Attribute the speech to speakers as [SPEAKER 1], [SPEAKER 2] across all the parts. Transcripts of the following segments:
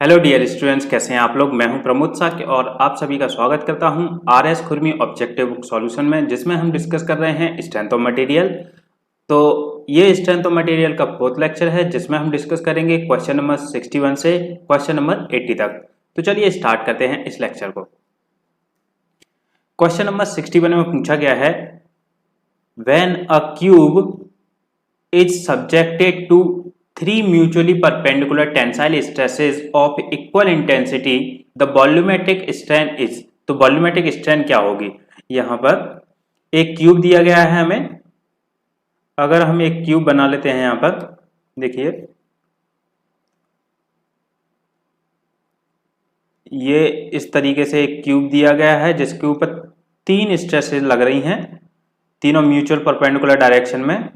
[SPEAKER 1] Hello dear students, कैसे हैं आप लोग। मैं हूं प्रमोद साक्य और आप सभी का स्वागत करता हूं आरएस खुरमी ऑब्जेक्टिव बुक सॉल्यूशन में, जिसमें हम डिस्कस कर रहे हैं स्ट्रेंथ ऑफ मटेरियल। तो ये स्ट्रेंथ ऑफ मटेरियल का फोर्थ लेक्चर है, जिसमें हम डिस्कस करेंगे क्वेश्चन नंबर 61 से क्वेश्चन नंबर 80 तक। तो चलिए स्टार्ट करते हैं इस लेक्चर को। क्वेश्चन नंबर 61 में पूछा गया है, when a cube is subjected to three mutually perpendicular tensile stresses of equal intensity, the volumetric strain is। तो वॉल्यूमेट्रिक स्ट्रेन क्या होगी। यहां पर एक क्यूब दिया गया है हमें। अगर हम एक क्यूब बना लेते हैं, यहां पर देखिए ये इस तरीके से एक क्यूब दिया गया है, जिसके ऊपर तीन स्ट्रेसेस लग रही हैं, तीनों म्यूचुअल परपेंडिकुलर डायरेक्शन में।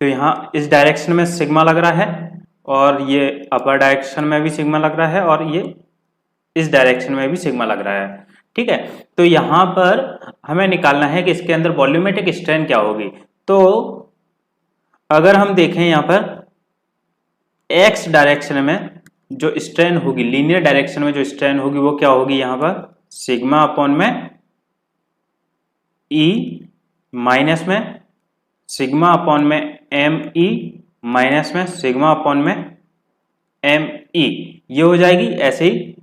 [SPEAKER 1] तो यहाँ इस डायरेक्शन में सिग्मा लग रहा है, और ये अपर डायरेक्शन में भी सिग्मा लग रहा है, और ये इस डायरेक्शन में भी सिग्मा लग रहा है। ठीक है, तो यहाँ पर हमें निकालना है कि इसके अंदर वॉल्यूमेट्रिक स्ट्रेन क्या होगी। तो अगर हम देखें यहाँ पर एक्स डायरेक्शन में जो स्ट्रेन होगी, लीनियर डायरेक्शन में जो स्ट्रेन होगी, वो क्या होगी। यहाँ पर सिग्मा अपॉन में ई माइनस में सिग्मा अपॉन में एम ई माइनस में सिग्मा अपॉन में एम ई, ये हो जाएगी। ऐसे ही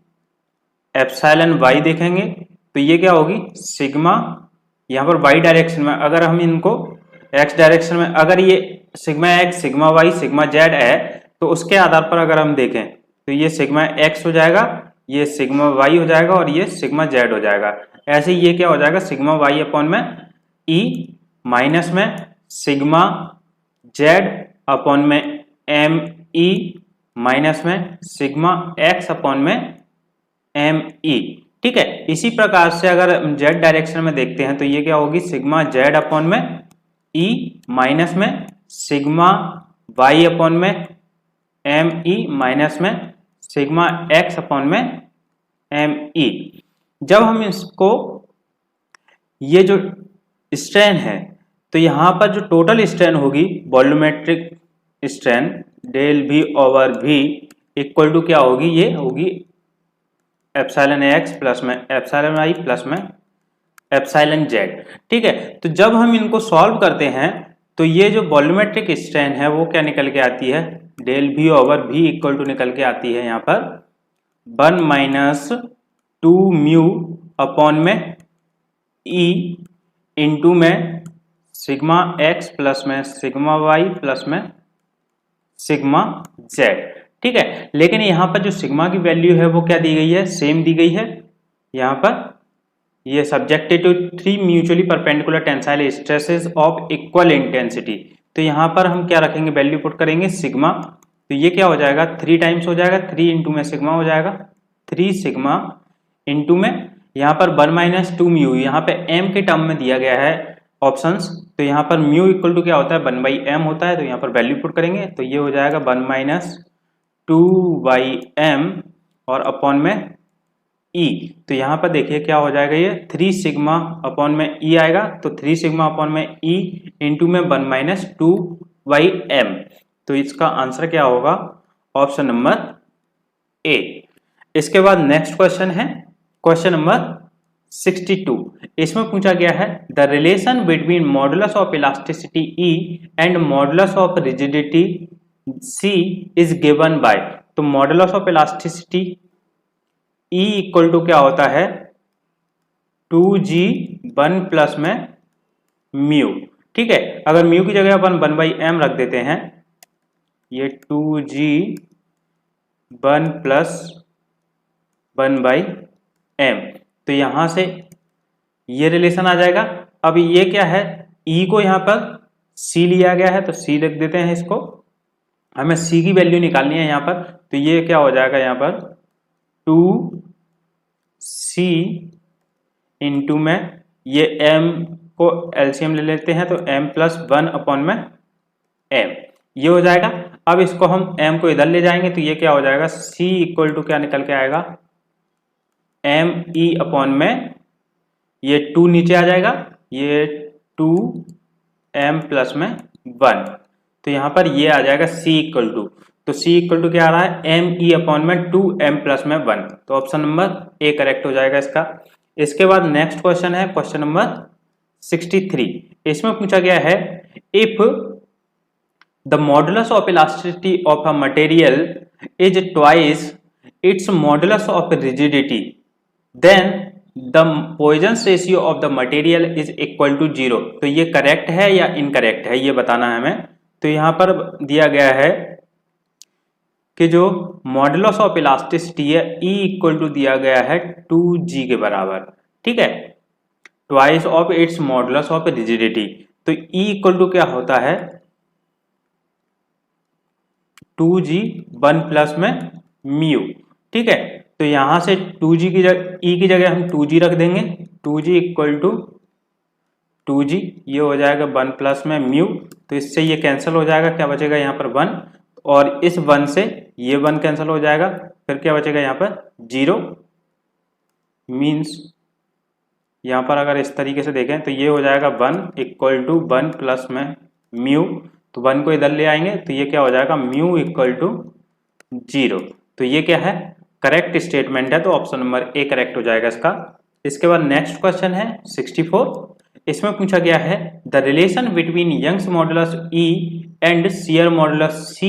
[SPEAKER 1] एप्सिलॉन वाई देखेंगे तो ये क्या होगी, सिग्मा यहाँ पर वाई डायरेक्शन में। अगर हम इनको एक्स डायरेक्शन में, अगर ये sigma x sigma y sigma z है, तो उसके आधार पर अगर हम देखें तो ये सिग्मा एक्स हो जाएगा, ये सिग्मा वाई हो जाएगा, और ये सिग्मा जेड हो जाएगा। ऐसे ही ये क्या हो जाएगा, सिग्मा वाई अपॉन में ई माइनस में सिग्मा जेड अपॉन में एम ई माइनस में सिग्मा एक्स अपॉन में एम ई। ठीक है, इसी प्रकार से अगर जेड डायरेक्शन में देखते हैं तो ये क्या होगी, सिग्मा जेड अपॉन में ई माइनस में सिग्मा वाई अपॉन में एम ई माइनस में सिग्मा एक्स अपॉन में एम ई। जब हम इसको, ये जो स्ट्रेन है, तो यहां पर जो टोटल स्ट्रेन होगी, volumetric strain del v over v equal to क्या होगी, ये होगी एप्सिलॉन एक्स प्लस में एप्सिलॉन वाई प्लस में एप्सिलॉन जेड। ठीक है, तो जब हम इनको सॉल्व करते हैं तो ये जो वॉल्यूमेट्रिक स्ट्रेन है वो क्या निकल के आती है, del v over v equal to निकल के आती है यहाँ पर 1 माइनस 2 म्यू अपॉन में ई इंटू में सिग्मा एक्स प्लस में सिग्मा वाई प्लस में सिग्मा जेड। ठीक है, लेकिन यहां पर जो सिग्मा की वैल्यू है वो क्या दी गई है, सेम दी गई है। यहां पर ये subjected to three mutually perpendicular tensile stresses of equal intensity. तो यहां पर हम क्या रखेंगे, वैल्यू पुट करेंगे सिग्मा। तो ये क्या हो जाएगा, 3 टाइम्स हो जाएगा, 3 इंटू में सिग्मा हो जाएगा, 3 सिग्मा इंटू में यहाँ पर 1 माइनस 2 म्यू, यहाँ पे m के टर्म में दिया गया है ऑप्शंस। तो यहाँ पर म्यू इक्वल टू क्या होता है, 1 बाई एम होता है। तो यहाँ पर वैल्यू पुट करेंगे तो ये हो जाएगा 1 माइनस 2 बाई एम और अपॉन में ई। तो यहाँ पर देखिए क्या हो जाएगा, ये 3 सिग्मा अपॉन में ई आएगा, तो 3 सिग्मा अपॉन में ई इंटू में 1 माइनस 2 बाई एम। तो इसका आंसर क्या होगा, ऑप्शन नंबर ए। इसके बाद नेक्स्ट क्वेश्चन है क्वेश्चन नंबर 62। इसमें पूछा गया है, the relation between modulus of elasticity E and modulus of rigidity C is given by. तो modulus of elasticity E equal to क्या होता है, 2g1 प्लस में म्यू। ठीक है, अगर म्यू की जगह अपन 1 बाई एम रख देते हैं, ये 2g1 प्लस 1 बाई एम, तो यहां से ये रिलेशन आ जाएगा। अब ये क्या है, ई को यहां पर सी लिया गया है, तो सी लिख देते हैं इसको। हमें सी की वैल्यू निकालनी है यहां पर। तो ये क्या हो जाएगा, यहां पर 2c इंटू में ये m को एलसीएम ले लेते हैं, तो m प्लस 1 अपॉन में m, ये हो जाएगा। अब इसको हम m को इधर ले जाएंगे तो ये क्या हो जाएगा, c इक्वल टू क्या निकल के आएगा, एम ई अपॉन में ये 2 नीचे आ जाएगा, ये 2 m प्लस में 1। तो यहाँ पर ये आ जाएगा C इक्वल टू, तो C इक्वल टू क्या आ रहा है, एम ई अपॉन में 2m प्लस में 1, तो ऑप्शन नंबर ए करेक्ट हो जाएगा इसका। इसके बाद नेक्स्ट क्वेश्चन है क्वेश्चन नंबर 63। इसमें पूछा गया है if the modulus of elasticity of a material is twice its modulus of rigidity then the Poisson's ratio of the material is equal to 0। तो ये करेक्ट है या इनकरेक्ट है ये बताना है हमें। तो यहां पर दिया गया है कि जो मॉडुलस ऑफ इलास्टिसिटी है E इक्वल टू दिया गया है 2g के बराबर, ठीक है, twice of its modulus of rigidity. तो E इक्वल टू क्या होता है 2g 1 प्लस में म्यू, ठीक है। तो यहां से 2g की जगह E की जगह हम 2g रख देंगे, 2g इक्वल टू 2g, ये हो जाएगा 1 प्लस में म्यू, तो इससे ये कैंसिल हो जाएगा, क्या बचेगा यहाँ पर 1, और इस 1 से ये 1 कैंसिल हो जाएगा, फिर क्या बचेगा यहाँ पर 0, मीन्स यहाँ पर अगर इस तरीके से देखें तो ये हो जाएगा 1 इक्वल टू 1 प्लस में म्यू, तो 1 को इधर ले आएंगे तो ये क्या हो जाएगा म्यू इक्वल टू 0। तो ये क्या है करेक्ट स्टेटमेंट है, तो ऑप्शन नंबर ए करेक्ट हो जाएगा इसका। इसके बाद नेक्स्ट क्वेश्चन है 64। इसमें पूछा गया है the relation between Young's modulus E and shear modulus C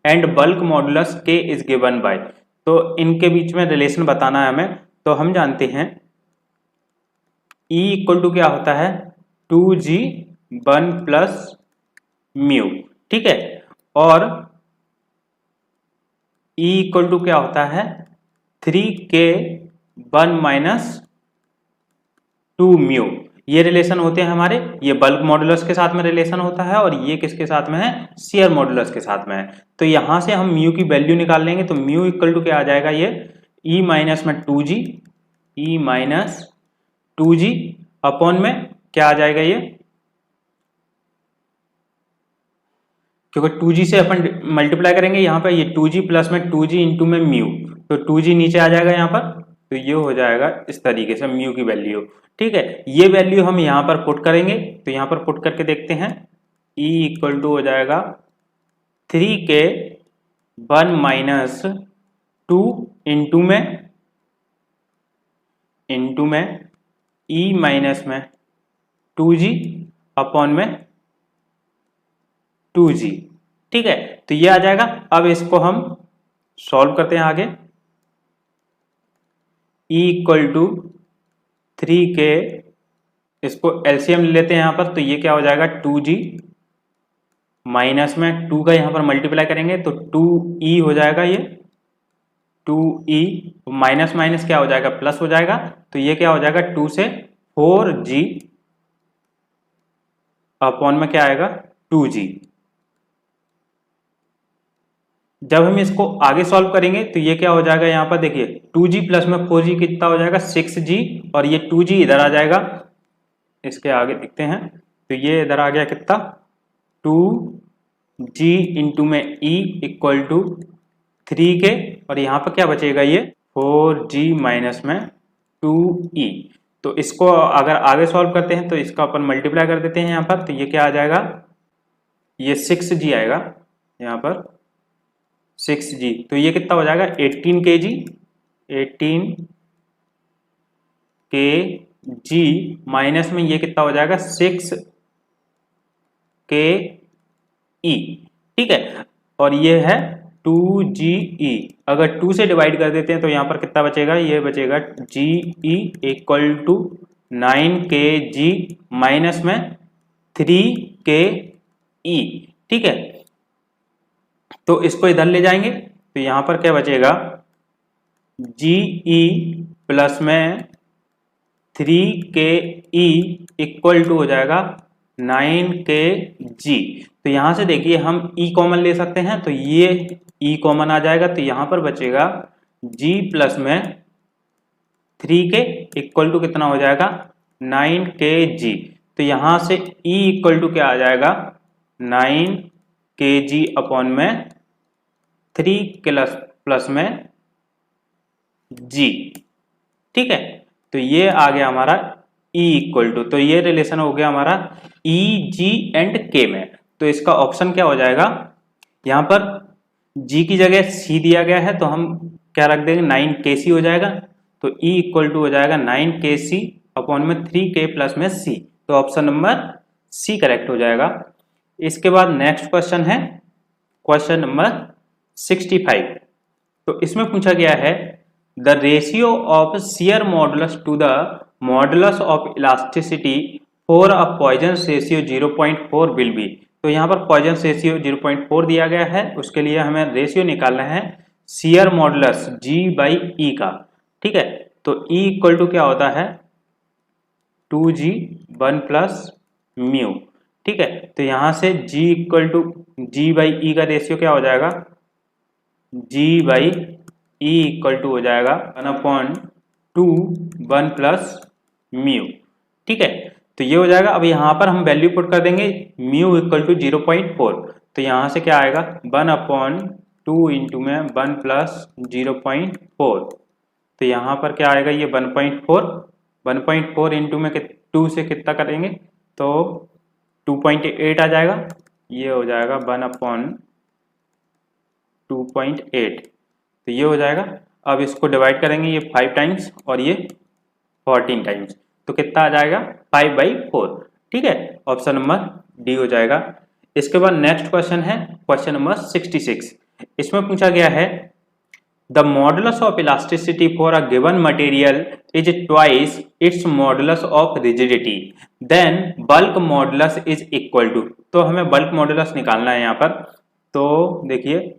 [SPEAKER 1] and bulk modulus K is given by. तो इनके बीच में रिलेशन बताना है हमें। तो हम जानते हैं E इक्वल टू क्या होता है 2g 1 प्लस म्यू, ठीक है, और E इक्वल टू क्या होता है 3k 1 माइनस 2 म्यू। ये रिलेशन होते हैं हमारे, ये बल्क मॉडुलस के साथ में रिलेशन होता है और ये किसके साथ में है शियर मॉडुलस के साथ में है। तो यहां से हम म्यू की वैल्यू निकाल लेंगे, तो म्यू इक्वल टू क्या आ जाएगा ये E माइनस में 2g, E minus 2g upon में क्या आ जाएगा ये, क्योंकि 2g से अपन मल्टीप्लाई करेंगे यहाँ पे, ये 2g प्लस में 2g इंटू में म्यू, तो 2g नीचे आ जाएगा यहाँ पर, तो ये हो जाएगा इस तरीके से म्यू की वैल्यू, ठीक है। ये वैल्यू हम यहाँ पर पुट करेंगे, तो यहाँ पर पुट करके देखते हैं E इक्वल टू हो जाएगा 3k 1 माइनस 2 इंटू में E माइनस में 2g अपॉन में 2g, ठीक है। तो ये आ जाएगा। अब इसको हम सॉल्व करते हैं आगे। E इक्वल टू 3k, इसको एलसीएम ले लेते हैं यहाँ पर, तो ये क्या हो जाएगा 2g माइनस में 2 का यहाँ पर मल्टीप्लाई करेंगे तो 2e हो जाएगा, ये 2e माइनस माइनस क्या हो जाएगा प्लस हो जाएगा, तो ये क्या हो जाएगा 2 से 4g अपॉन में क्या आएगा 2g। जब हम इसको आगे सॉल्व करेंगे तो ये क्या हो जाएगा, यहाँ पर देखिए 2g प्लस में 4g कितना हो जाएगा 6g, और ये 2g इधर आ जाएगा, इसके आगे देखते हैं तो ये इधर आ गया कितना 2g इंटू में e इक्वल टू 3k, और यहाँ पर क्या बचेगा ये 4g माइनस में 2e। तो इसको अगर आगे सॉल्व करते हैं तो इसका अपन मल्टीप्लाई कर देते हैं यहाँ पर, तो ये क्या आ जाएगा ये 6g आएगा यहाँ पर 6g, तो ये कितना हो जाएगा 18 kg, 18 kg माइनस में ये कितना हो जाएगा 6 ke, ठीक है, और ये है 2ge। अगर 2 से डिवाइड कर देते हैं तो यहाँ पर कितना बचेगा, ये बचेगा ge equal to 9 kg minus में 3 ke, ठीक है। तो इसको इधर ले जाएंगे तो यहाँ पर क्या बचेगा ge प्लस में 3ke इक्वल टू हो जाएगा 9kg। तो यहां से देखिए हम e कॉमन ले सकते हैं, तो ये e कॉमन आ जाएगा, तो यहां पर बचेगा g प्लस में 3k इक्वल टू कितना हो जाएगा 9kg। तो यहां से e इक्वल टू क्या आ जाएगा 9kg अपॉन में 3 प्लस में g, ठीक है। तो ये आ गया हमारा E इक्वल टू, तो ये रिलेशन हो गया हमारा E, G एंड K में। तो इसका ऑप्शन क्या हो जाएगा, यहाँ पर g की जगह c दिया गया है तो हम क्या रख देंगे 9kc हो जाएगा, तो E इक्वल टू हो जाएगा 9kc अपॉन में 3k प्लस में c, तो ऑप्शन नंबर C करेक्ट हो जाएगा। इसके बाद नेक्स्ट क्वेश्चन है क्वेश्चन नंबर 65। तो इसमें पूछा गया है the ratio of shear modulus two the modulus of elasticity for a Poisson ratio 0.4 will be. तो यहाँ पर पॉइजन रेशियो 0.4 दिया गया है, उसके लिए हमें रेशियो निकालना है शियर मॉडुलस G/E का। ठीक है, तो E इक्वल टू क्या होता है 2G 1 प्लस म्यू। ठीक है, तो यहाँ से G इक्वल टू G/E का रेशियो क्या हो जाएगा, G/E इक्वल टू हो जाएगा 1/2 1 प्लस म्यू। ठीक है, तो ये हो जाएगा। अब यहाँ पर हम वैल्यू पुट कर देंगे म्यू इक्वल टू 0.4, तो यहाँ से क्या आएगा 1/2 इंटू में 1 प्लस 0.4, तो यहाँ पर क्या आएगा ये 1.4 इंटू में 2 से कितना करेंगे तो 2.8 आ जाएगा, ये हो जाएगा 1/2.8, तो ये हो जाएगा। अब इसको डिवाइड करेंगे, ये 5 टाइम्स और ये 14 टाइम्स, तो कितना आ जाएगा 5/4। ठीक है, ऑप्शन नंबर डी हो जाएगा। इसके बाद नेक्स्ट क्वेश्चन है क्वेश्चन नंबर 66। इसमें पूछा गया है the modulus of elasticity for a given material is twice its modulus of rigidity, then bulk modulus is equal to. तो हमें बल्क मॉडुलस निकालना है यहाँ पर। तो देखिए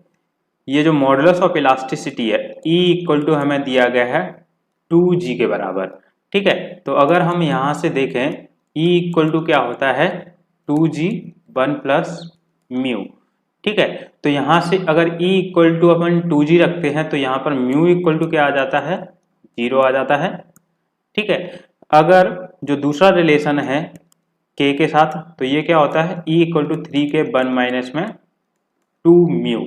[SPEAKER 1] ये जो मॉडुलस ऑफ इलास्टिसिटी है E इक्वल टू हमें दिया गया है 2G के बराबर। ठीक है, तो अगर हम यहाँ से देखें E इक्वल टू क्या होता है 2G 1 प्लस म्यू। ठीक है, तो यहाँ से अगर E equal to upon 2G रखते हैं तो यहाँ पर म्यू इक्वल टू क्या आ जाता है 0 आ जाता है। ठीक है, अगर जो दूसरा रिलेशन है K के साथ तो ये क्या होता है E equal to 3K 1 minus में 2 म्यू,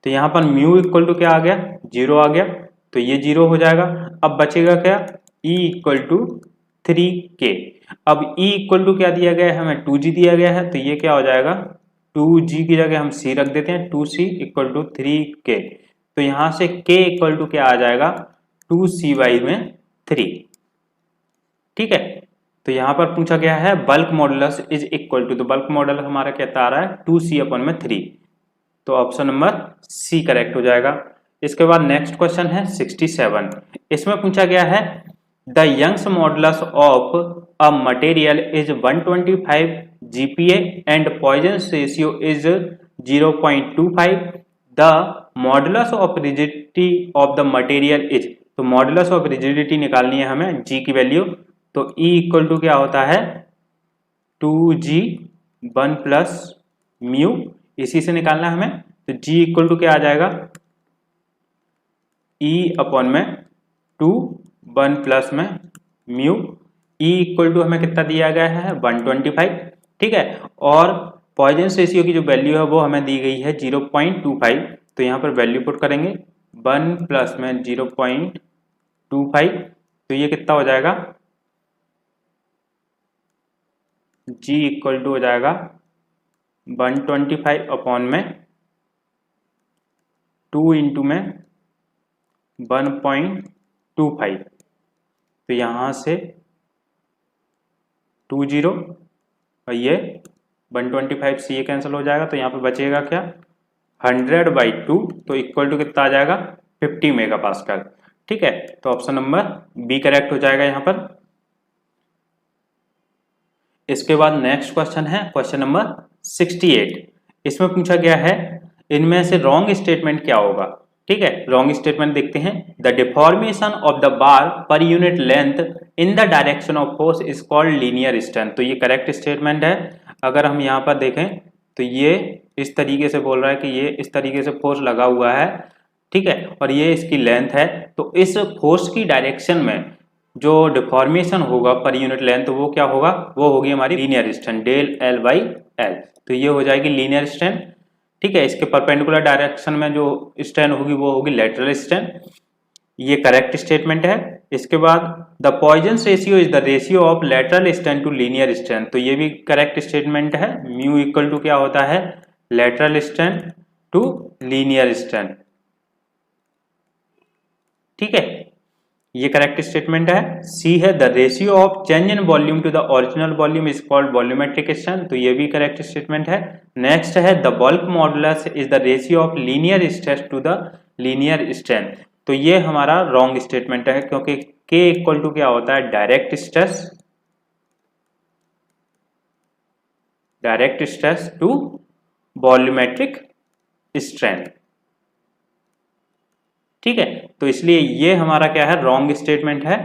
[SPEAKER 1] तो यहाँ पर म्यू इक्वल टू क्या आ गया 0 आ गया, तो ये 0 हो जाएगा। अब बचेगा क्या E इक्वल टू 3K। अब E इक्वल टू क्या दिया गया है हमें 2G दिया गया है, तो ये क्या हो जाएगा 2G की जगह हम C रख देते हैं 2C इक्वल टू 3K, तो यहाँ से K इक्वल टू क्या आ जाएगा 2C में 3। ठीक है, तो यहाँ पर पूछा गया है bulk modulus is equal to, तो बल्क मॉडुलस हमारा क्या आ रहा है 2C/3, तो ऑप्शन नंबर सी करेक्ट हो जाएगा। इसके बाद नेक्स्ट क्वेश्चन है 67। इसमें पूछा गया है the Young's modulus of a material is 125 GPa and Poisson ratio is 0.25, the modulus of rigidity of the material is. तो मॉडुलस ऑफ रिजिडिटी निकालनी है हमें G की वैल्यू, तो E इक्वल टू क्या होता है 2G 1 प्लस म्यू, इसी से निकालना है हमें। तो G इक्वल टू क्या आ जाएगा E अपॉन में 2 1 प्लस में म्यू। E इक्वल टू हमें कितना दिया गया है 125। ठीक है, और पॉइजन रेशियो की जो वैल्यू है वो हमें दी गई है 0.25, तो यहाँ पर वैल्यू पुट करेंगे 1 प्लस में 0.25, तो ये कितना हो जाएगा G इक्वल टू हो जाएगा 125 अपॉन में 2 इंटू में 1.25, तो यहाँ से 20 और ये 125 से ये कैंसिल हो जाएगा, तो यहाँ पे बचेगा क्या 100/2, तो इक्वल टू कितना आ जाएगा 50 मेगापास्कल। ठीक है, तो ऑप्शन नंबर बी करेक्ट हो जाएगा यहाँ पर। इसके बाद नेक्स्ट क्वेश्चन है क्वेश्चन नंबर 68। इसमें पूछा गया है इनमें से रॉन्ग स्टेटमेंट क्या होगा। ठीक है, रॉन्ग स्टेटमेंट देखते हैं। The deformation of the bar per unit length in the direction of force is called linear strength, तो ये करेक्ट स्टेटमेंट है। अगर हम यहाँ पर देखें तो ये इस तरीके से बोल रहा है कि ये इस तरीके से फोर्स लगा हुआ है, ठीक है, और ये इसकी लेंथ है, तो इस फोर्स की डायरेक्शन में जो डिफॉर्मेशन होगा पर यूनिट लेंथ वो क्या होगा, वो होगी हमारी लीनियर स्ट्रेंथ डेल L/L, तो ये हो जाएगी लीनियर स्ट्रेंथ। ठीक है, इसके परपेंडिकुलर डायरेक्शन में जो स्ट्रेन होगी वो होगी लेटरल स्ट्रेन। ये करेक्ट स्टेटमेंट है। इसके बाद the Poisson ratio is the ratio of lateral strength to linear strength, तो ये भी करेक्ट स्टेटमेंट है। म्यू इक्वल टू क्या होता है, lateral strength to linear strength, ठीक है, ये करेक्ट स्टेटमेंट है। सी है the ratio of change in volume to the original volume is called volumetric strength, तो ये भी करेक्ट स्टेटमेंट है। नेक्स्ट है the bulk modulus is the ratio of linear stress to the linear strength, तो ये हमारा wrong statement है, क्योंकि K इक्वल टू क्या होता है, direct stress to volumetric strength, ठीक है, तो इसलिए ये हमारा क्या है, रॉन्ग स्टेटमेंट है,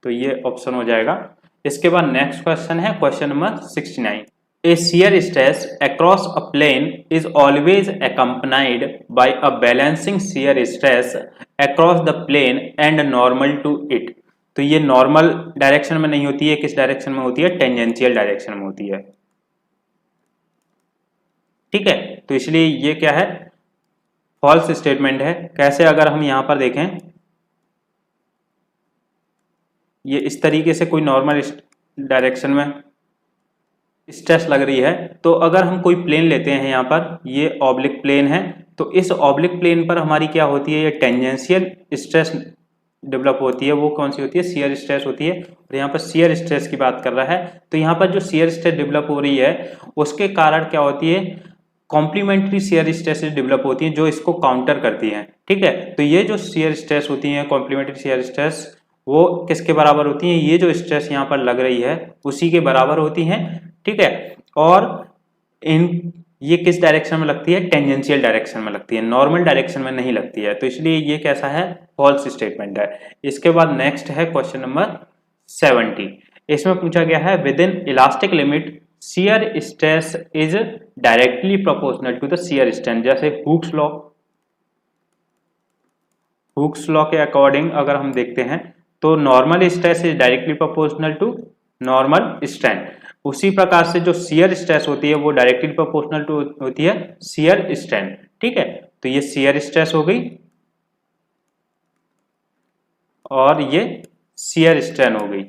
[SPEAKER 1] तो ये ऑप्शन हो जाएगा। इसके बाद नेक्स्ट क्वेश्चन है question number 69। A shear stress across a plane is always accompanied by a balancing shear stress across the plane and normal to it, तो ये नॉर्मल डायरेक्शन में नहीं होती है, किस डायरेक्शन में होती है, टेंजेंशियल डायरेक्शन में होती है, ठीक है, तो इसलिए ये क्या है, फॉल्स स्टेटमेंट है। कैसे, अगर हम यहां पर देखें, ये इस तरीके से कोई नॉर्मल डायरेक्शन में स्ट्रेस लग रही है, तो अगर हम कोई प्लेन लेते हैं, यहाँ पर ये ऑब्लिक प्लेन है, तो इस ऑब्लिक प्लेन पर हमारी क्या होती है, ये टेंजेंशियल स्ट्रेस डेवलप होती है, वो कौन सी होती है, शियर स्ट्रेस होती है। और यहाँ पर शियर स्ट्रेस की बात कर रहा है, तो यहाँ पर जो शियर स्ट्रेस डेवलप हो रही है उसके कारण क्या होती है, कॉम्प्लीमेंट्री शियर स्ट्रेसेस डेवलप होती हैं जो इसको काउंटर करती हैं, ठीक है, तो ये जो शियर स्ट्रेस होती हैं, कॉम्प्लीमेंट्री शियर स्ट्रेस, वो किसके बराबर होती हैं, ये जो स्ट्रेस यहाँ पर लग रही है उसी के बराबर होती हैं, ठीक है, और ये किस डायरेक्शन में लगती है, टेंजेंशियल डायरेक्शन में लगती है, नॉर्मल डायरेक्शन में नहीं लगती है, तो इसलिए ये कैसा है, फॉल्स स्टेटमेंट है। इसके बाद नेक्स्ट है क्वेश्चन नंबर 70। इसमें पूछा गया है within elastic limit shear stress is directly proportional to the shear strength, जैसे हुक्स लॉ के अकॉर्डिंग अगर हम देखते हैं तो normal stress is directly proportional to normal strength, उसी प्रकार से जो शियर स्ट्रेस होती है वो डायरेक्टली प्रोपोर्शनल टू होती है शियर स्ट्रेंथ, ठीक है, तो ये शियर स्ट्रेस हो गई और ये शियर स्ट्रेन हो गई,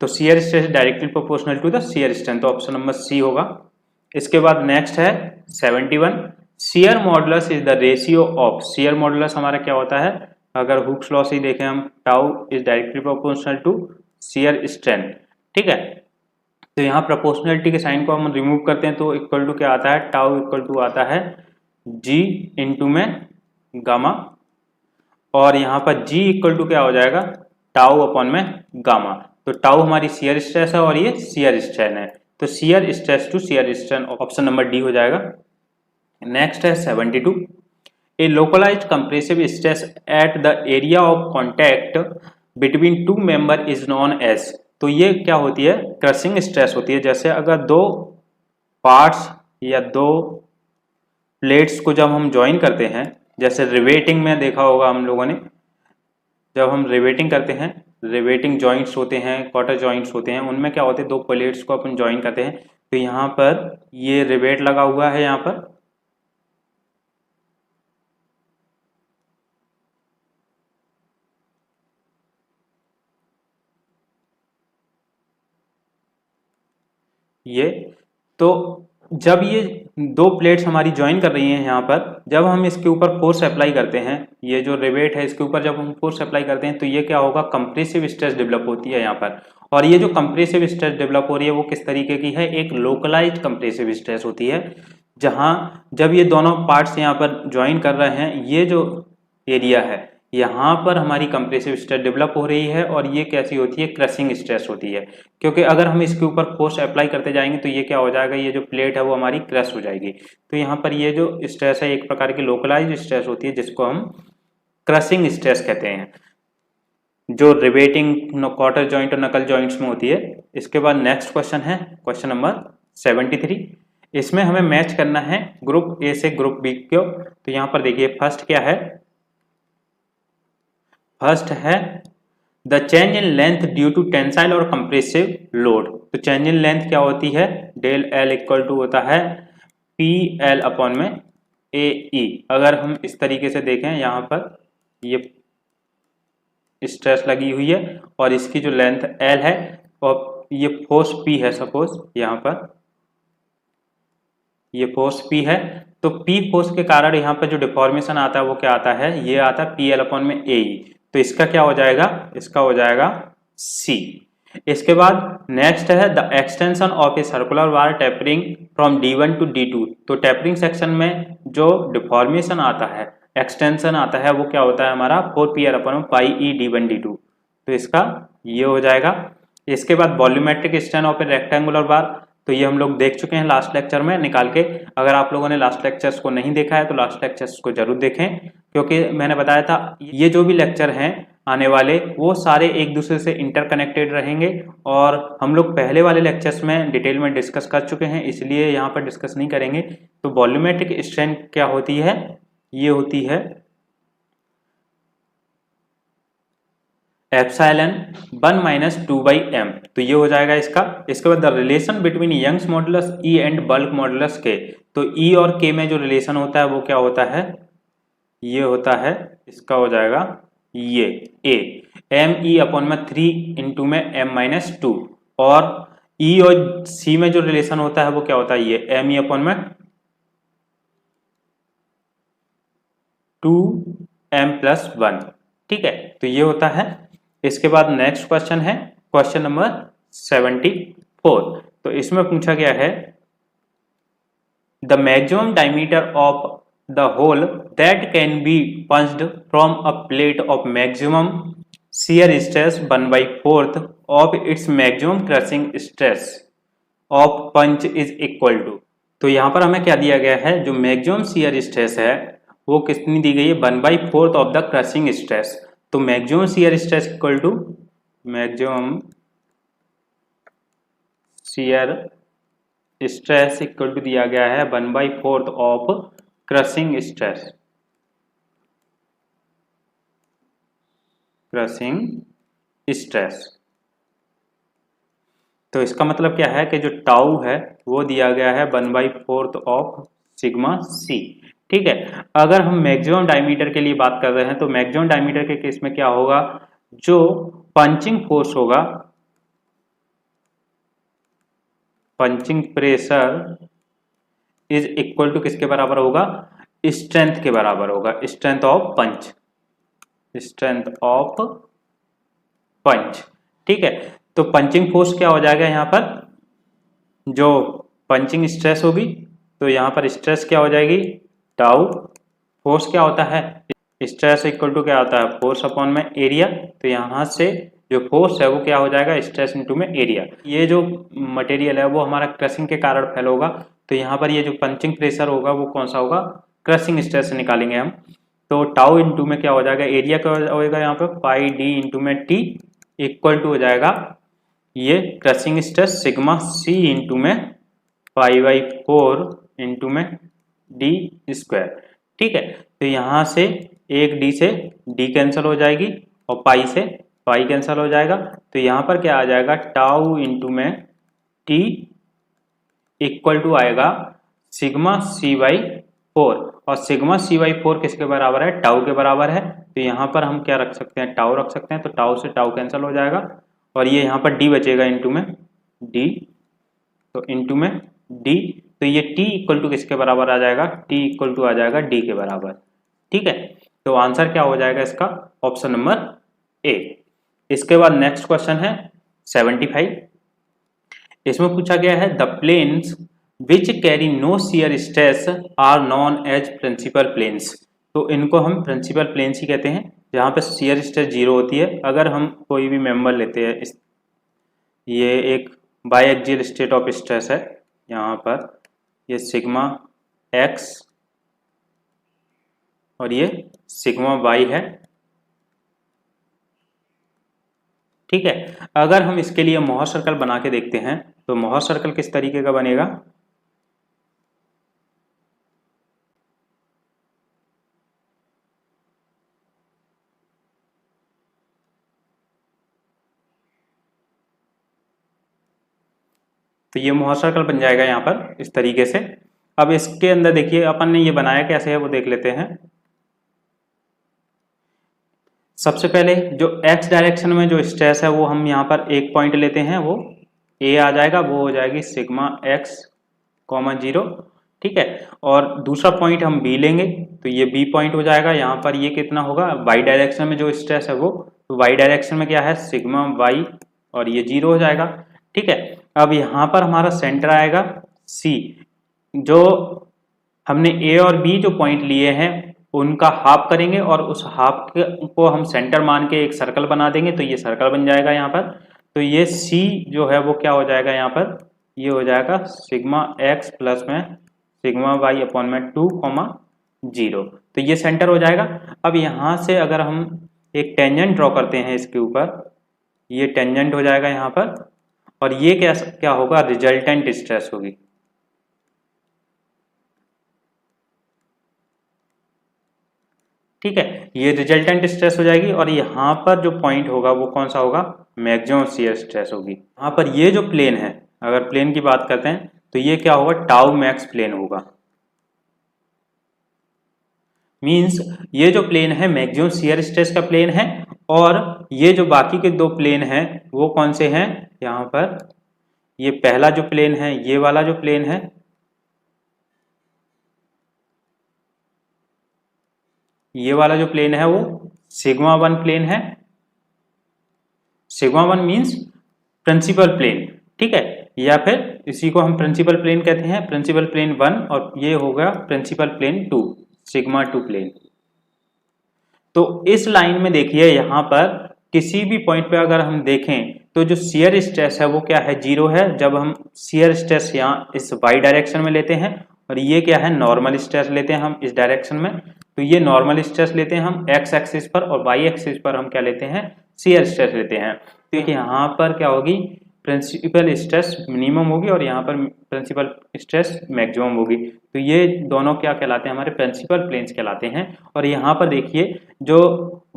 [SPEAKER 1] तो shear stress directly proportional to the shear strength, तो ऑप्शन नंबर सी होगा। इसके बाद नेक्स्ट है 71। Shear modulus is the ratio of, shear modulus हमारा क्या होता है, अगर हुक्स लॉ से देखें हम, tau is directly proportional to shear strength, ठीक है, तो यहाँ प्रोपोर्शनलिटी के साइन को हम रिमूव करते हैं तो इक्वल टू क्या आता है, टाउ इक्वल टू आता है जी इंटू में गामा, और यहाँ पर जी इक्वल टू क्या हो जाएगा, टाउ अपॉन में गामा, तो टाउ हमारी शियर स्ट्रेस है और ये शियर स्ट्रेन है, तो shear stress to shear strain, option number D हो जाएगा। नेक्स्ट है 72। A localised compressive stress at the area of contact between two member is known as, तो ये क्या होती है, क्रशिंग स्ट्रेस होती है। जैसे अगर दो पार्ट्स या दो प्लेट्स को जब हम ज्वाइन करते हैं, जैसे रिवेटिंग में देखा होगा हम लोगों ने, जब हम रिवेटिंग करते हैं, रिवेटिंग जॉइंट्स होते हैं, क्वार्टर जॉइंट्स होते हैं, उनमें क्या होते हैं, दो प्लेट्स को अपन ज्वाइन करते हैं, तो यहाँ पर ये रिवेट लगा हुआ है, यहाँ पर ये, तो जब ये दो प्लेट्स हमारी ज्वाइन कर रही हैं यहाँ पर, जब हम इसके ऊपर फोर्स अप्लाई करते हैं, ये जो रिवेट है इसके ऊपर जब हम फोर्स अप्लाई करते हैं तो ये क्या होगा, कंप्रेसिव स्ट्रेस डेवलप होती है यहाँ पर, और ये जो कंप्रेसिव स्ट्रेस डेवलप हो रही है वो किस तरीके की है, एक लोकलाइज्ड कंप्रेसिव स्ट्रेस होती है, जहां जब ये दोनों पार्ट्स यहाँ पर ज्वाइन कर रहे हैं, ये जो एरिया है यहाँ पर हमारी कंप्रेसिव स्ट्रेस डेवलप हो रही है, और ये कैसी होती है, क्रशिंग स्ट्रेस होती है, क्योंकि अगर हम इसके ऊपर फोर्स अप्लाई करते जाएंगे तो ये क्या हो जाएगा, ये जो प्लेट है वो हमारी क्रश हो जाएगी, तो यहाँ पर ये जो स्ट्रेस है एक प्रकार की लोकलाइज्ड स्ट्रेस होती है जिसको हम क्रशिंग स्ट्रेस कहते हैं, जो रिवेटिंग क्वार्टर जॉइंट और नकल जॉइंट्स में होती है। इसके बाद नेक्स्ट क्वेश्चन है क्वेश्चन नंबर 73। इसमें हमें मैच करना है ग्रुप ए से ग्रुप बी को, तो यहाँ पर देखिए फर्स्ट क्या है, फर्स्ट है the change in length due to tensile और कंप्रेसिव लोड, तो चेंज इन लेंथ क्या होती है, डेल एल इक्वल टू होता है पी एल अपॉन में ए ई। अगर हम इस तरीके से देखें, यहाँ पर ये स्ट्रेस लगी हुई है और इसकी जो लेंथ एल है और ये फोर्स पी है, सपोज यहाँ पर ये फोर्स पी है, तो पी फोर्स के कारण यहाँ पर जो डिफॉर्मेशन आता है वो क्या आता है, ये आता है पी एल अपॉन में ए ई। तो इसका क्या हो जाएगा, इसका हो जाएगा सी। इसके बाद नेक्स्ट है the extension of a circular wire tapering from D1 to D2। तो टेपरिंग सेक्शन में जो डिफॉर्मेशन आता है, एक्सटेंशन आता है, वो क्या होता है हमारा 4πr अपॉन पाई ई D1 D2। तो इसका ये हो जाएगा। इसके बाद volumetric strain of a rectangular bar, तो ये हम लोग देख चुके हैं लास्ट लेक्चर में निकाल के। अगर आप लोगों ने लास्ट लेक्चर्स को नहीं देखा है तो लास्ट लेक्चर्स को जरूर देखें, क्योंकि मैंने बताया था ये जो भी लेक्चर हैं आने वाले वो सारे एक दूसरे से इंटरकनेक्टेड रहेंगे और हम लोग पहले वाले लेक्चर्स में डिटेल में डिस्कस कर चुके हैं, इसलिए यहाँ पर डिस्कस नहीं करेंगे। तो वॉल्यूमेट्रिक स्ट्रेन क्या होती है, ये होती है एप्सिलॉन 1 माइनस 2/m। तो ये हो जाएगा इसका। इसके बाद the relation between Young's modulus E and bulk modulus के। तो ई और के में जो रिलेशन होता है वो क्या होता है, ये होता है, इसका हो जाएगा ये ए एम ई अपॉन में 3 इंटू में m माइनस 2। और ई और सी में जो रिलेशन होता है वो क्या होता है, ये एम ई अपॉन में 2m प्लस 1। ठीक है, तो ये होता है। इसके बाद नेक्स्ट क्वेश्चन है क्वेश्चन नंबर 74। तो इसमें पूछा गया है the maximum diameter of the hole that can be punched from a plate of maximum shear stress 1/4 of its maximum crushing stress of punch is equal to. तो यहाँ पर हमें क्या दिया गया है, जो मैक्सिमम शियर स्ट्रेस है वो कितनी दी गई है, 1/4 ऑफ द क्रशिंग स्ट्रेस। तो maximum shear stress equal to maximum shear stress equal to दिया गया है 1/4 of crushing stress, crushing stress. तो इसका मतलब क्या है कि जो टाउ है वो दिया गया है 1/4 ऑफ सिग्मा सी। ठीक है, अगर हम मैक्सिमम डायमीटर के लिए बात कर रहे हैं तो मैक्सिमम डायमीटर के केस में क्या होगा, जो पंचिंग फोर्स होगा, punching pressure is equal to किसके बराबर होगा, स्ट्रेंथ के बराबर होगा, strength of punch, strength of punch. ठीक है, तो पंचिंग फोर्स क्या हो जाएगा यहाँ पर, जो पंचिंग स्ट्रेस होगी, तो यहाँ पर स्ट्रेस क्या हो जाएगी, टाउ। फोर्स क्या होता है, स्ट्रेस इक्वल टू क्या होता है, फोर्स अपॉन में एरिया। तो यहाँ से जो फोर्स है वो क्या हो जाएगा, स्ट्रेस इनटू में एरिया। ये जो मटेरियल है वो हमारा क्रशिंग के कारण फेल होगा, तो यहाँ पर ये जो पंचिंग प्रेशर होगा वो कौन सा होगा, क्रशिंग स्ट्रेस से निकालेंगे हम। तो टाउ इंटू में क्या हो जाएगा, एरिया क्या होगा यहाँ पे, पाई डी इंटू में टी इक्वल टू हो जाएगा ये crushing stress sigma C into में 5/4 इंटू में डी स्क्वायर। ठीक है, तो यहाँ से एक डी से डी कैंसिल हो जाएगी और पाई से पाई कैंसिल हो जाएगा। तो यहाँ पर क्या आ जाएगा, टाउ इंटू में टी इक्वल टू आएगा सिग्मा C/4। और सिग्मा C/4 किसके बराबर है, टाउ के बराबर है। तो यहाँ पर हम क्या रख सकते हैं, टाउ रख सकते हैं। तो टाउ से टाउ कैंसिल हो जाएगा और ये यहाँ पर डी बचेगा इंटू में डी, तो इंटू में डी। तो ये टी इक्वल टू किसके बराबर आ जाएगा, टी इक्वल टू आ जाएगा डी के बराबर। ठीक है, तो आंसर क्या हो जाएगा इसका, ऑप्शन नंबर ए। इसके बाद नेक्स्ट क्वेश्चन है 75। इसमें पूछा गया है the planes which carry no shear stress are known as principal planes. तो इनको हम प्रिंसिपल प्लेन्स ही कहते हैं, जहाँ पे शियर स्ट्रेस जीरो होती है। अगर हम कोई भी मेंबर लेते हैं, ये एक बायएक्सियल स्टेट ऑफ स्ट्रेस है, यहाँ पर ये सिग्मा एक्स और ये सिग्मा वाई है। ठीक है, अगर हम इसके लिए मोहर सर्कल बना के देखते हैं तो मोहर सर्कल किस तरीके का बनेगा, तो ये मोहर सर्कल बन जाएगा यहाँ पर इस तरीके से। अब इसके अंदर देखिए अपन ने ये बनाया कैसे है वो देख लेते हैं। सबसे पहले जो x डायरेक्शन में जो स्ट्रेस है वो हम यहाँ पर एक पॉइंट लेते हैं, वो a आ जाएगा, वो हो जाएगी सिग्मा x कॉमा 0, ठीक है। और दूसरा पॉइंट हम b लेंगे तो ये b पॉइंट हो जाएगा। यहाँ पर ये कितना होगा, y डायरेक्शन में जो स्ट्रेस है वो, तो y डायरेक्शन में क्या है सिग्मा y, और ये 0 हो जाएगा, ठीक है। अब यहाँ पर हमारा सेंटर आएगा c, जो हमने a और b जो पॉइंट लिए हैं उनका हाफ करेंगे और उस हाफ को हम सेंटर मान के एक सर्कल बना देंगे, तो ये सर्कल बन जाएगा यहाँ पर। तो ये c जो है वो क्या हो जाएगा यहाँ पर, ये हो जाएगा सिग्मा x प्लस में सिग्मा y अपॉन में 2 कॉमा 0, तो ये सेंटर हो जाएगा। अब यहाँ से अगर हम एक टेंजेंट ड्रॉ करते हैं इसके ऊपर, ये टेंजेंट हो जाएगा यहाँ पर, और ये क्या होगा, रिजल्टेंट स्ट्रेस होगी। ठीक है, ये रिजल्टेंट स्ट्रेस हो जाएगी, और यहाँ पर जो पॉइंट होगा वो कौन सा होगा, मैक्सिमम शियर स्ट्रेस होगी। यहाँ पर ये जो प्लेन है, अगर प्लेन की बात करते हैं तो ये क्या होगा, टाउ मैक्स प्लेन होगा। मींस ये जो प्लेन है मैक्सिमम शियर स्ट्रेस का प्लेन है, और ये जो बाकी के दो प्लेन हैं वो कौन से हैं, यहाँ पर ये पहला जो प्लेन है, ये वाला जो प्लेन है, ये वाला जो प्लेन है वो सिग्मा 1 प्लेन है। सिग्मा 1 मींस प्रिंसिपल प्लेन, ठीक है, या फिर इसी को हम प्रिंसिपल प्लेन कहते हैं, प्रिंसिपल प्लेन 1, और ये होगा प्रिंसिपल प्लेन 2, सिग्मा 2 प्लेन। तो इस लाइन में देखिए यहाँ पर किसी भी पॉइंट पे अगर हम देखें तो जो शियर स्ट्रेस है वो क्या है, 0 है, जब हम शियर स्ट्रेस यहाँ इस y डायरेक्शन में लेते हैं, और ये क्या है, नॉर्मल स्ट्रेस लेते हैं हम इस डायरेक्शन में। तो ये नॉर्मल स्ट्रेस लेते हैं हम x एक्सिस पर, और y एक्सिस पर हम क्या लेते हैं, शियर स्ट्रेस लेते हैं। तो यहाँ पर क्या होगी, प्रिंसिपल स्ट्रेस मिनिमम होगी, और यहाँ पर प्रिंसिपल स्ट्रेस मैक्सिमम होगी। तो ये दोनों क्या कहलाते हैं, हमारे प्रिंसिपल प्लेन्स कहलाते हैं। और यहाँ पर देखिए जो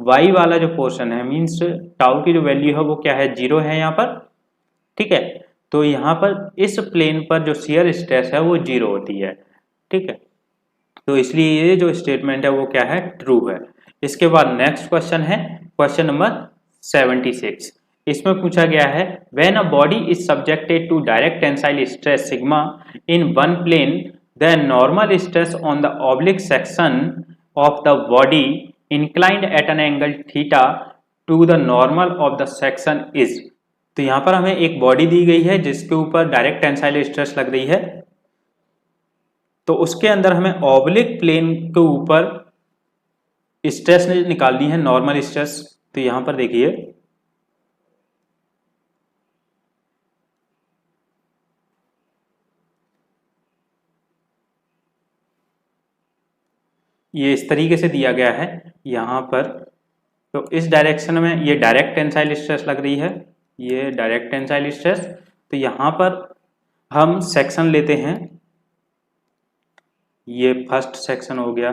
[SPEAKER 1] y वाला जो पोर्शन है, मीन्स टाउ की जो वैल्यू है वो क्या है, 0 है यहाँ पर, ठीक है। तो यहाँ पर इस प्लेन पर जो शियर स्ट्रेस है वो 0 होती है, ठीक है। तो इसलिए ये जो स्टेटमेंट है वो क्या है, ट्रू है। इसके बाद नेक्स्ट क्वेश्चन है क्वेश्चन नंबर 76। इसमें पूछा गया है, when a body is subjected to direct tensile stress sigma in one plane, the normal stress on the oblique section of the body inclined at an angle theta to the normal of the section is. तो यहाँ पर हमें एक body दी गई है जिसके ऊपर direct tensile stress लग रही है, तो उसके अंदर हमें ऑब्लिक प्लेन के ऊपर स्ट्रेस निकालनी है, नॉर्मल स्ट्रेस। तो यहां पर देखिए ये इस तरीके से दिया गया है यहां पर। तो इस डायरेक्शन में ये डायरेक्ट टेंसाइल स्ट्रेस लग रही है, ये डायरेक्ट टेंसाइल स्ट्रेस। तो यहां पर हम सेक्शन लेते हैं, ये फर्स्ट सेक्शन हो गया,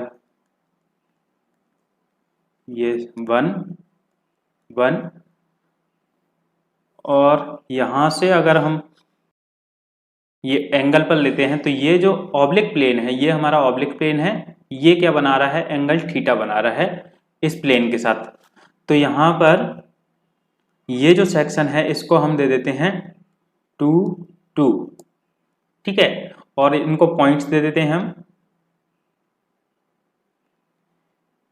[SPEAKER 1] ये 1 और यहां से अगर हम ये एंगल पर लेते हैं तो ये जो ऑब्लिक प्लेन है, ये हमारा ऑब्लिक प्लेन है, ये क्या बना रहा है, एंगल थीटा बना रहा है इस प्लेन के साथ। तो यहां पर ये जो सेक्शन है इसको हम दे देते हैं 2 2, ठीक है, और इनको पॉइंट्स दे देते हैं हम,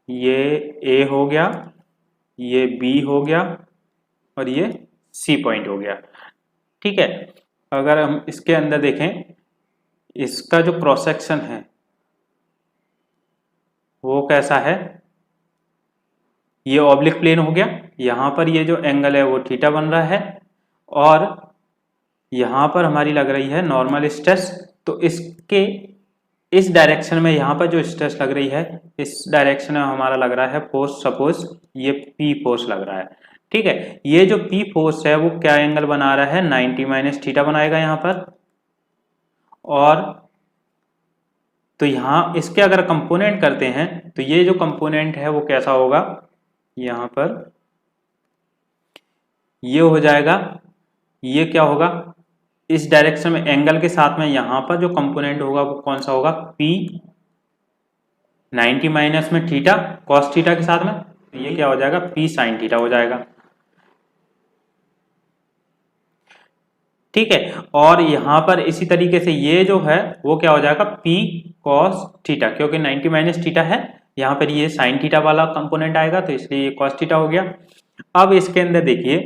[SPEAKER 1] ये A हो गया, ये B हो गया, और ये C पॉइंट हो गया, ठीक है। अगर हम इसके अंदर देखें, इसका जो क्रॉस सेक्शन है वो कैसा है, ये ऑब्लिक प्लेन हो गया, यहां पर ये जो एंगल है वो थीटा बन रहा है, और यहां पर हमारी लग रही है नॉर्मल स्ट्रेस। तो इसके इस डायरेक्शन में यहाँ पर जो स्ट्रेस लग रही है, इस डायरेक्शन में हमारा लग रहा है फोर्स, सपोज ये P फोर्स लग रहा है, ठीक है। ये जो P फोर्स है वो क्या एंगल बना रहा है, 90 माइनस थीटा बनाएगा यहाँ पर। और तो यहाँ इसके अगर कंपोनेंट करते हैं तो ये जो कंपोनेंट है वो कैसा होगा, यहाँ पर ये हो जाएगा, ये क्या होगा, इस डायरेक्शन में एंगल के साथ में यहाँ पर जो कंपोनेंट होगा वो कौन सा होगा, P 90 माइनस में थीटा कॉस थीटा के साथ में, तो ये क्या हो जाएगा, P साइन थीटा हो जाएगा। ठीक है, और यहाँ पर इसी तरीके से ये जो है वो क्या हो जाएगा, P cos थीटा, क्योंकि 90 माइनस थीटा है, यहाँ पर ये साइन थीटा वाला कंपोनेंट आएगा तो इसलिए ये cos थीटा हो गया। अब इसके अंदर देखिए,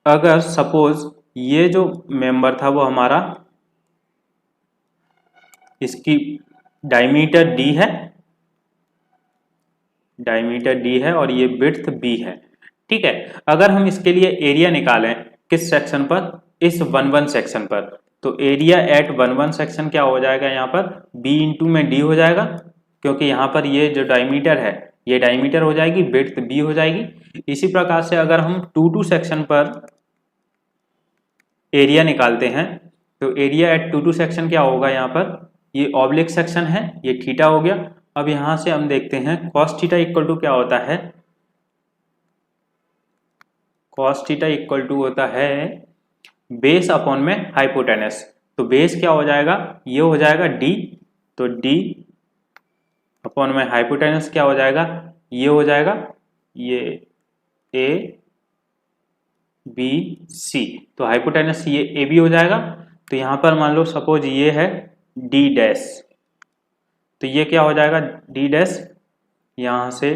[SPEAKER 1] अगर सपोज ये जो मेंबर था वो हमारा, इसकी डायमीटर d है, डायमीटर d है और ये विड्थ b है। ठीक है, अगर हम इसके लिए एरिया निकालें किस सेक्शन पर, इस 1-1 सेक्शन पर, तो एरिया एट 1-1 सेक्शन क्या हो जाएगा, यहाँ पर b इंटू में d हो जाएगा, क्योंकि यहाँ पर ये जो डायमीटर है ये डायमीटर हो जाएगी, विड्थ b हो जाएगी। इसी प्रकार से अगर हम 2-2 सेक्शन पर एरिया निकालते हैं तो एरिया एट 2-2 सेक्शन क्या होगा, यहाँ पर ये ऑब्लिक सेक्शन है, ये थीटा हो गया। अब यहाँ से हम देखते हैं cos थीटा इक्वल टू क्या होता है, cos थीटा इक्वल टू होता है बेस अपॉन में हाइपोटेनस। तो बेस क्या हो जाएगा, ये हो जाएगा d, तो d अपॉन में हाइपोटेनस क्या हो जाएगा, ये हो जाएगा ये a b c, तो हाइपोटेनस ये ए बी हो जाएगा। तो यहाँ पर मान लो सपोज ये है d डैश, तो ये क्या हो जाएगा d डैश, यहाँ से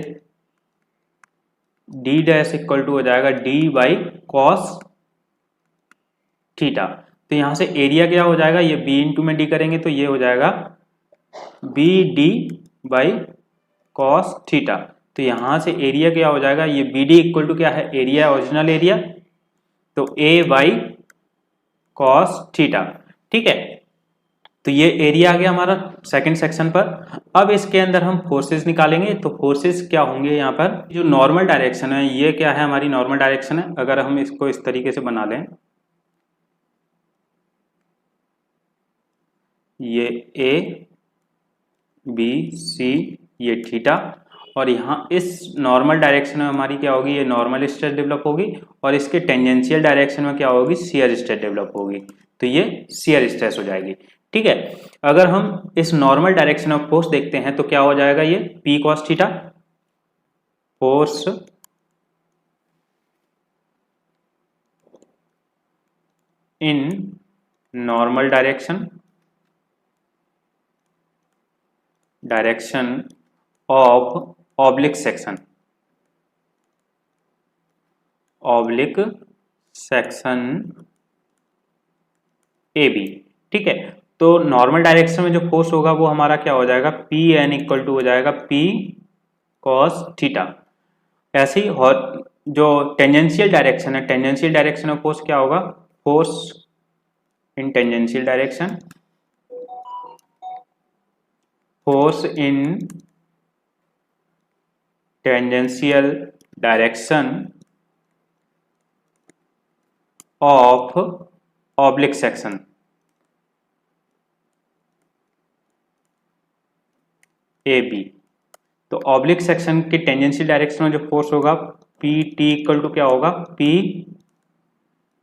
[SPEAKER 1] d डैश इक्वल टू हो जाएगा d बाई कॉस थीटा। तो यहाँ से एरिया क्या हो जाएगा, ये b इंटू में d करेंगे तो ये हो जाएगा b d by cos theta. तो यहाँ से एरिया क्या हो जाएगा, ये बी डी इक्वल टू क्या है, एरिया ओरिजिनल एरिया, तो a बाई कॉस थीटा। ठीक है, तो ये एरिया आ गया हमारा सेकंड सेक्शन पर। अब इसके अंदर हम फोर्सेस निकालेंगे, तो फोर्सेस क्या होंगे, यहाँ पर जो नॉर्मल डायरेक्शन है ये क्या है, हमारी नॉर्मल डायरेक्शन है। अगर हम इसको इस तरीके से बना लें, ये ए बी सी, ये थीटा, और यहाँ इस नॉर्मल डायरेक्शन में हमारी क्या होगी, ये नॉर्मल स्ट्रेस डेवलप होगी, और इसके टेंजेंशियल डायरेक्शन में क्या होगी, शियर स्ट्रेस डेवलप होगी, तो ये शियर स्ट्रेस हो जाएगी। ठीक है, अगर हम इस नॉर्मल डायरेक्शन ऑफ फोर्स देखते हैं तो क्या हो जाएगा, ये P cos theta, force in normal direction of oblique section A B. ठीक है, तो नॉर्मल डायरेक्शन में जो फोर्स होगा वो हमारा क्या हो जाएगा, पी एन इक्वल टू हो जाएगा P cos थीटा। ऐसे ही जो टेंजेंशियल डायरेक्शन है, टेंजेंशियल डायरेक्शन में फोर्स क्या होगा, force in tangential direction, force in tangential direction of oblique section A B. तो ऑब्लिक सेक्शन के टेंजेंशियल डायरेक्शन में जो फोर्स होगा पी टी इक्वल टू क्या होगा, पी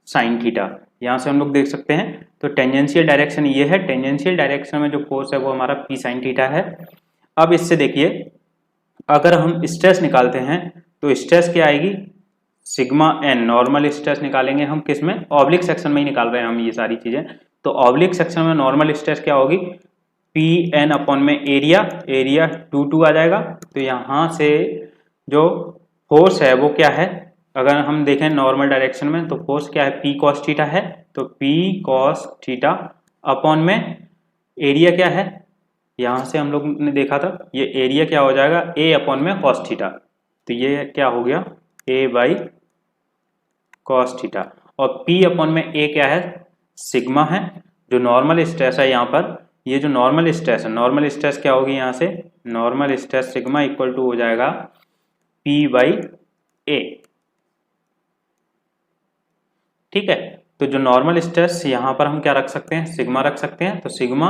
[SPEAKER 1] साइन थीटा। यहां से हम लोग देख सकते हैं, तो टेंजेंशियल डायरेक्शन ये है, टेंजेंशियल डायरेक्शन में जो फोर्स है वो हमारा पी साइन थीटा है। अब इससे देखिए, अगर हम स्ट्रेस निकालते हैं तो स्ट्रेस क्या आएगी, सिग्मा एन, नॉर्मल स्ट्रेस निकालेंगे हम किस में, ऑब्लिक सेक्शन में ही निकाल रहे हैं हम ये सारी चीजें। तो ऑब्लिक सेक्शन में नॉर्मल स्ट्रेस क्या होगी, पी एन अपॉन में एरिया, एरिया 2 आ जाएगा। तो यहाँ से जो फोर्स है वो क्या है, अगर हम देखें नॉर्मल डायरेक्शन में तो फोर्स क्या है, पी कॉस थीटा है, तो पी कॉस थीटा अपॉन में एरिया क्या है, यहाँ से हम लोग ने देखा था ये एरिया क्या हो जाएगा, ए अपॉन में कॉस थीटा। तो ये क्या हो गया, ए बाई कॉस थीटा, और पी अपॉन में ए क्या है, सिग्मा है, जो नॉर्मल स्ट्रेस है यहाँ पर, ये जो नॉर्मल स्ट्रेस है, नॉर्मल स्ट्रेस क्या होगी, यहाँ से normal stress sigma equal to हो जाएगा पी बाई ए। ठीक है, तो जो नॉर्मल स्ट्रेस यहाँ पर हम क्या रख सकते हैं, सिग्मा रख सकते हैं, तो सिग्मा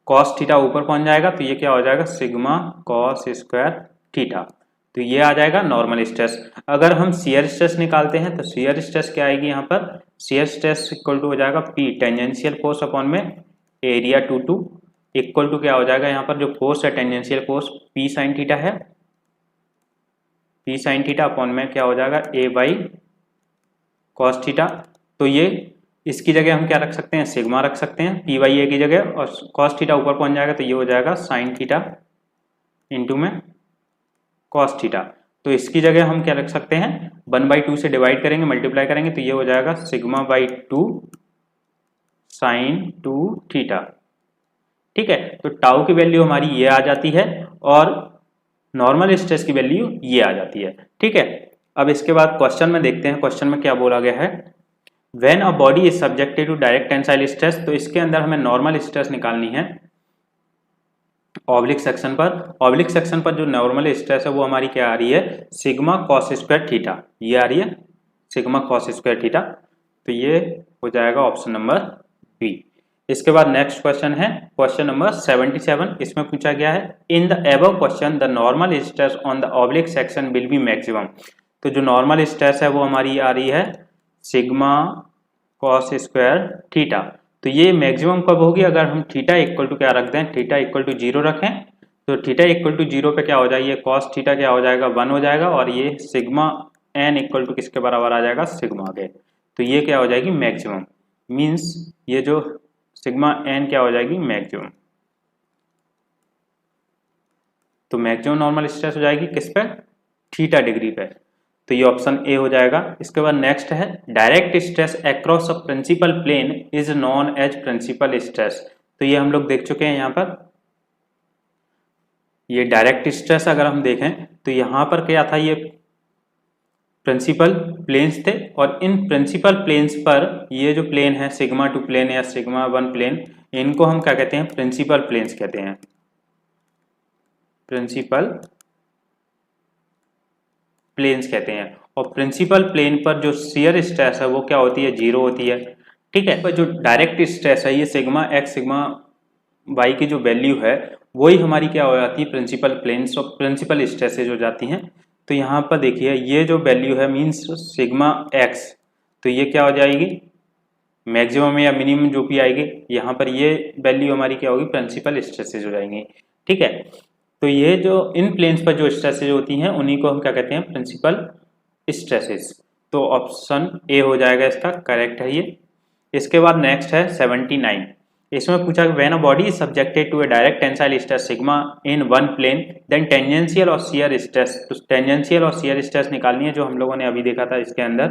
[SPEAKER 1] कॉस थीटा ऊपर पहुंच जाएगा, तो ये क्या हो जाएगा, सिग्मा कॉस स्क्वायर थीटा। तो ये आ जाएगा नॉर्मल स्ट्रेस। अगर हम शियर स्ट्रेस निकालते हैं तो शियर स्ट्रेस क्या आएगी यहाँ पर, शियर स्ट्रेस इक्वल टू हो जाएगा P टेंजेंशियल फोर्स अपॉन में एरिया टू इक्वल टू क्या हो जाएगा, यहाँ पर जो फोर्स है tangential force P sine theta है, P साइन थीटा अपॉन में क्या हो जाएगा A बाई कॉस थीटा। तो ये इसकी जगह हम क्या रख सकते हैं, सिग्मा रख सकते हैं P बाई A की जगह, और कॉस थीटा ऊपर पहुंच जाएगा तो ये हो जाएगा साइन थीटा इंटू में कॉस थीटा। तो इसकी जगह हम क्या रख सकते हैं, 1/2 से डिवाइड करेंगे, मल्टीप्लाई करेंगे तो ये हो जाएगा सिग्मा बाई 2 साइन 2 थीटा। ठीक है, तो टाउ की वैल्यू हमारी ये आ जाती है और नॉर्मल स्ट्रेस की वैल्यू ये आ जाती है। ठीक है, अब इसके बाद क्वेश्चन में देखते हैं, क्वेश्चन में क्या बोला गया है, when a body is subjected to direct tensile stress. तो इसके अंदर हमें नॉर्मल स्ट्रेस निकालनी है ऑब्लिक सेक्शन पर। ऑब्लिक सेक्शन पर जो नॉर्मल स्ट्रेस है वो हमारी क्या आ रही है, सिग्मा कॉस स्क्वायर थीटा, ये आ रही है सिग्मा कॉस स्क्वायर थीटा। तो ये हो जाएगा ऑप्शन नंबर बी। इसके बाद नेक्स्ट क्वेश्चन है क्वेश्चन नंबर 77। इसमें पूछा गया है in the above question the normal stress on the oblique section will be maximum. तो जो नॉर्मल स्ट्रेस है वो हमारी आ रही है सिग्मा कॉस स्क्वायर थीटा। तो ये मैक्सिमम कब होगी, अगर हम थीटा इक्वल टू क्या रख दें, थीटा इक्वल टू 0 रखें। तो थीटा इक्वल टू 0 पे क्या हो जाएगा, ये कॉस थीटा क्या हो जाएगा 1 हो जाएगा, और ये सिग्मा एन इक्वल टू किसके बराबर आ जाएगा, सिग्मा के। तो ये क्या हो जाएगी मैक्सिमम, मीन्स ये जो सिग्मा एन क्या हो जाएगी मैक्सिमम। तो मैक्सिमम नॉर्मल स्ट्रेस हो जाएगी किस पे, थीटा डिग्री पे। तो ये ऑप्शन ए हो जाएगा। इसके बाद नेक्स्ट है direct stress across a principal plane is known as principal stress. तो ये हम लोग देख चुके हैं यहाँ पर, ये डायरेक्ट स्ट्रेस अगर हम देखें तो यहाँ पर क्या था, ये प्रिंसिपल प्लेन्स थे, और इन प्रिंसिपल प्लेन्स पर ये जो प्लेन है सिग्मा 2 प्लेन या सिग्मा 1 प्लेन, इनको हम क्या कहते हैं, प्रिंसिपल प्लेन्स कहते हैं, प्रिंसिपल प्लेन्स कहते हैं। और प्रिंसिपल प्लेन पर जो शियर स्ट्रेस है वो क्या होती है, 0 होती है। ठीक है, पर जो डायरेक्ट स्ट्रेस है ये सिग्मा एक्स सिग्मा वाई की जो वैल्यू है वही हमारी क्या हो जाती है, प्रिंसिपल प्लेन्स और प्रिंसिपल स्ट्रेसेज हो जाती हैं। तो यहाँ पर देखिए ये जो वैल्यू है मीन्स सिग्मा एक्स, तो ये क्या हो जाएगी मैक्सिमम या मिनिमम जो भी आएगी, यहाँ पर ये वैल्यू हमारी क्या होगी, प्रिंसिपल स्ट्रेसेज हो जाएंगी। ठीक है, तो ये जो इन प्लेन्स पर जो स्ट्रेसेज होती हैं उन्हीं को हम क्या कहते हैं, प्रिंसिपल स्ट्रेसेज। तो ऑप्शन ए हो जाएगा इसका करेक्ट है ये। इसके बाद नेक्स्ट है 79। इसमें पूछा when a body is subjected to a direct tensile stress sigma in one plane then tangential और शियर स्ट्रेस। तो टेंजेंशियल और शियर स्ट्रेस निकालनी है जो हम लोगों ने अभी देखा था इसके अंदर।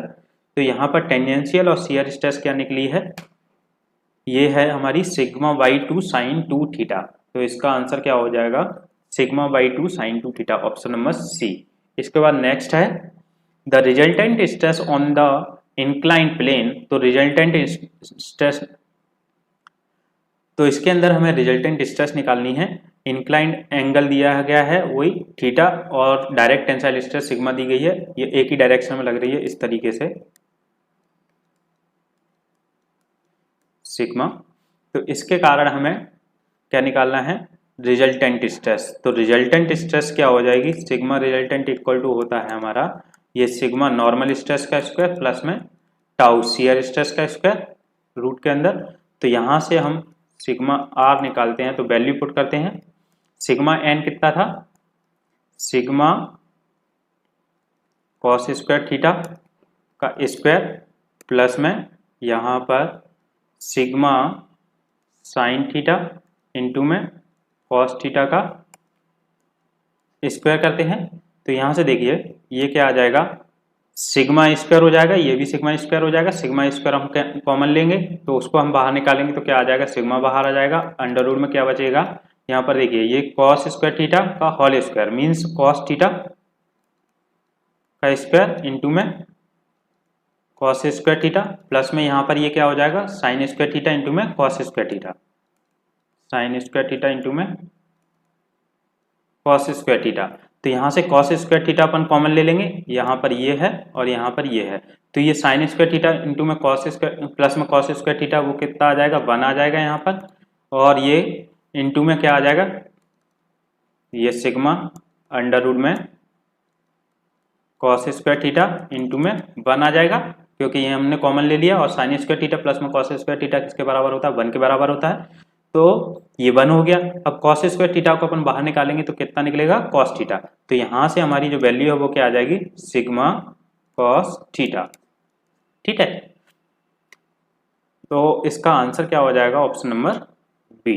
[SPEAKER 1] तो यहाँ पर टेंजेंशियल और शियर स्ट्रेस क्या निकली है, ये है हमारी सिग्मा बाई 2 साइन 2 थीटा। तो इसका आंसर क्या हो जाएगा, sigma by 2 sine 2 theta, option number C. इसके बाद नेक्स्ट है the resultant stress on the inclined plane. तो रिजल्टेंट स्ट्रेस, तो इसके अंदर हमें रिजल्टेंट स्ट्रेस निकालनी है। इंक्लाइंड एंगल दिया गया है वही थीटा, और डायरेक्ट टेंसाइल स्ट्रेस सिग्मा दी गई है, ये एक ही डायरेक्शन में लग रही है इस तरीके से सिग्मा। तो इसके कारण हमें क्या निकालना है, रिजल्टेंट स्ट्रेस। तो रिजल्टेंट स्ट्रेस क्या हो जाएगी, सिग्मा रिजल्टेंट इक्वल टू होता है हमारा ये सिग्मा नॉर्मल स्ट्रेस का स्क्वायर प्लस में टाउ शियर स्ट्रेस का स्क्वायर रूट के अंदर। तो यहाँ से हम सिग्मा आर निकालते हैं, तो वैल्यू पुट करते हैं, सिग्मा एन कितना था, सिग्मा कॉस स्क्वायर थीटा का स्क्वायर प्लस में यहाँ पर सिग्मा साइन थीटा इंटू में कॉस थीटा का स्क्वायर करते हैं। तो यहाँ से देखिए ये क्या आ जाएगा, सिग्मा स्क्वायर हो जाएगा, ये भी सिग्मा स्क्वायर हो जाएगा। सिग्मा स्क्वायर हम कॉमन लेंगे तो उसको हम बाहर निकालेंगे तो क्या आ जाएगा, सिग्मा बाहर आ जाएगा। अंडर रूट में क्या बचेगा, यहाँ पर देखिए ये कॉस स्क्वायर थीटा का whole square means cos theta का स्क्वायर इंटू में कॉस स्क्वायर थीटा प्लस में यहाँ पर ये क्या हो जाएगा, साइन स्क्वायर थीटा इंटू में cos square theta, sine square theta into में कॉस स्क्वायर थीटा। तो यहाँ से कॉस स्क्वायर थीटा अपन कॉमन ले लेंगे, यहाँ पर ये है और यहाँ पर ये है। तो ये साइन स्क्वायर थीटा इंटू में कॉस स्क्वायर प्लस में कॉस स्क्वायर थीटा वो कितना आ जाएगा, 1 आ जाएगा यहाँ पर, और ये इंटू में क्या आ जाएगा, ये सिग्मा अंडर रूट में कॉस स्क्वायर थीटा इंटू में 1 आ जाएगा, क्योंकि ये हमने कॉमन ले लिया, और साइन स्क्वायर थीटा प्लस में कॉस स्क्वायर थीटा किसके बराबर होता है, 1 के बराबर होता है, तो ये 1 हो गया। अब कॉस स्क्वायर थीटा को अपन बाहर निकालेंगे तो कितना निकलेगा, कॉस थीटा। तो यहाँ से हमारी जो वैल्यू है वो क्या आ जाएगी, सिग्मा कॉस थीटा। ठीक है, तो इसका आंसर क्या हो जाएगा, ऑप्शन नंबर बी।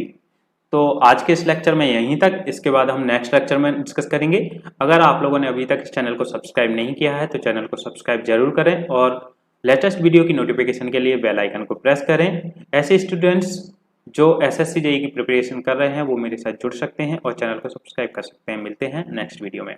[SPEAKER 1] तो आज के इस लेक्चर में यहीं तक, इसके बाद हम नेक्स्ट लेक्चर में डिस्कस करेंगे। अगर आप लोगों ने अभी तक इस चैनल को सब्सक्राइब नहीं किया है तो चैनल को सब्सक्राइब जरूर करें, और लेटेस्ट वीडियो की नोटिफिकेशन के लिए बेल आइकन को प्रेस करें। ऐसे स्टूडेंट्स जो एसएससी जेईई की प्रिपरेशन कर रहे हैं वो मेरे साथ जुड़ सकते हैं और चैनल को सब्सक्राइब कर सकते हैं। मिलते हैं नेक्स्ट वीडियो में।